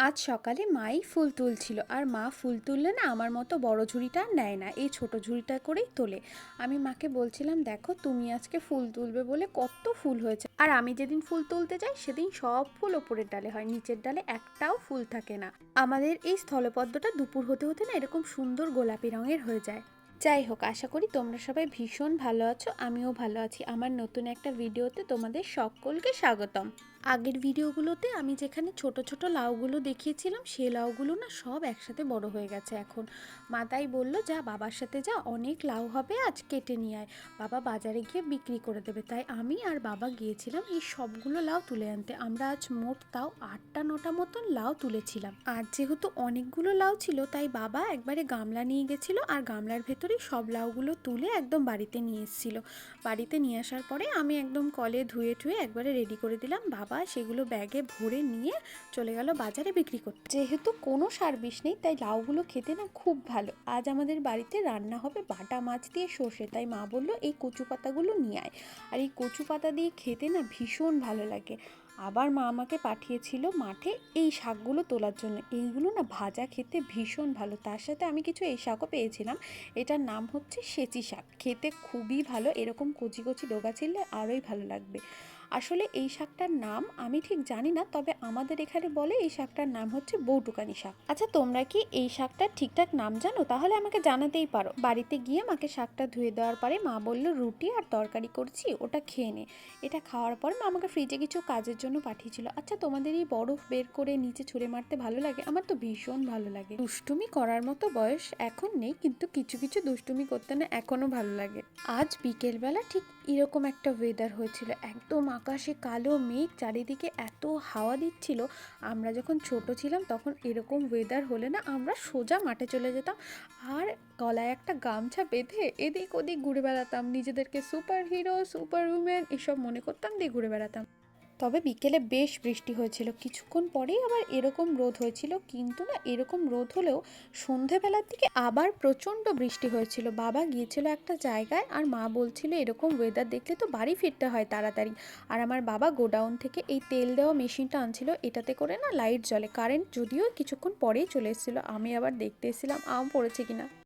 আজ সকালে মাই ফুল তুলছিল, আর মা ফুল তুললে না আমার মতো বড় ঝুড়িটা আর নেয় না, এই ছোট ঝুড়িটা করেই তোলে। আমি মাকে বলছিলাম, দেখো তুমি আজকে ফুল তুলবে বলে কত ফুল হয়েছে, আর আমি যেদিন ফুল তুলতে যাই সেদিন সব ফুল ওপরের ডালে হয়, নিচের ডালে একটাও ফুল থাকে না। আমাদের এই স্থলপদ্মটা দুপুর হতে হতে না এরকম সুন্দর গোলাপি রঙের হয়ে যায়। যাই হোক, আশা করি তোমরা সবাই ভীষণ ভালো আছো, আমিও ভালো আছি। আমার নতুন একটা ভিডিওতে তোমাদের সকলকে স্বাগতম। আগের ভিডিওগুলোতে আমি যেখানে ছোট ছোট লাউগুলো দেখিয়েছিলাম, সেই লাউগুলো না সব একসাথে বড় হয়ে গেছে এখন। মা তাই বললো, যা বাবার সাথে যা, অনেক লাউ হবে, আজ কেটে নিয়ে আয়, বাবা বাজারে গিয়ে বিক্রি করে দেবে। তাই আমি আর বাবা গিয়েছিলাম এই সবগুলো লাউ তুলে আনতে। আমরা আজ মোট তাও 8টা 9টা মতন লাউ তুলেছিলাম। আর যেহেতু অনেকগুলো লাউ ছিল, তাই বাবা একবারে গামলা নিয়ে গেছিলো, আর গামলার ভেতরেই সব লাউগুলো তুলে একদম বাড়িতে নিয়ে এসেছিলো। বাড়িতে নিয়ে আসার পরে আমি একদম কলে ধুয়ে টুয়ে একবারে রেডি করে দিলাম। বাবা সেগুলো ব্যাগে ভরে নিয়ে চলে গেল বাজারে বিক্রি করতে। যেহেতু কোনো সার বিষ নেই, তাই লাউগুলো খেতে না খুব ভালো। আজ আমাদের বাড়িতে রান্না হবে বাটা মাছ দিয়ে সর্ষে, তাই মা বললো এই কচু পাতাগুলো নিয়ে আয়। আর এই কচু পাতা দিয়ে খেতে না ভীষণ ভালো লাগে। আবার মা আমাকে পাঠিয়েছিল মাঠে এই শাকগুলো তোলার জন্য। এইগুলো না ভাজা খেতে ভীষণ ভালো, তার সাথে আমি কিছু এই শাকও পেয়েছিলাম। এটার নাম হচ্ছে সেচি শাক, খেতে খুবই ভালো। এরকম কচি কচি ডগা ছিললে আরোই ভালো লাগবে। আসলে এই শাকটার নাম আমি ঠিক জানি না, তবে আমাদের এখানে বলে এই শাকটার নাম হচ্ছে বৌটুকানি শাক। আচ্ছা, তোমরা কি এই শাকটার ঠিকঠাক নাম জানো? তাহলে আমাকে জানাতেই পারো। বাড়িতে গিয়ে মাকে শাকটা ধুয়ে দেওয়ার পরে মা বললো, রুটি আর তরকারি করছি, ওটা খেয়ে নে। এটা খাওয়ার পর মা আমাকে ফ্রিজে কিছু কাজের জন্য পাঠিয়েছিল। আচ্ছা, তোমাদের এই বরফ বের করে নিচে ছুঁড়ে মারতে ভালো লাগে? আমার তো ভীষণ ভালো লাগে। দুষ্টুমি করার মতো বয়স এখন নেই, কিন্তু কিছু কিছু দুষ্টুমি করতে না এখনো ভালো লাগে। আজ বিকেলবেলা ঠিক এরকম একটা ওয়েদার হয়েছিল, একদম আকাশে কালো মেঘ, চারিদিকে এত হাওয়া দিচ্ছিল। আমরা যখন ছোট ছিলাম তখন এরকম ওয়েদার হলে না আমরা সোজা মাঠে চলে যেতাম, আর গলায় একটা গামছা বেঁধে এদিক ওদিক ঘুরে বেড়াতাম, নিজেদেরকে সুপার হিরো সুপার উম্যান এসব মনে করতাম, দিয়ে ঘুরে বেড়াতাম। তবে বিকেলে বেশ বৃষ্টি হয়েছিল, কিছুক্ষণ পরেই আবার এরকম রোদ হয়েছিল। কিন্তু না এরকম রোদ হলেও সন্ধেবেলার দিকে আবার প্রচণ্ড বৃষ্টি হয়েছিল। বাবা গিয়েছিল একটা জায়গায়, আর মা বলছিল এরকম ওয়েদার দেখলে তো বাড়ি ফিরতে হয় তাড়াতাড়ি। আর আমার বাবা গোডাউন থেকে এই তেল দেওয়া মেশিনটা আনছিল, এটাতে করে না লাইট জ্বলে। কারেন্ট যদিও কিছুক্ষণ পরেই চলে এসেছিলো, আমি আবার দেখতে এসেছিলাম আম পড়েছে কিনা।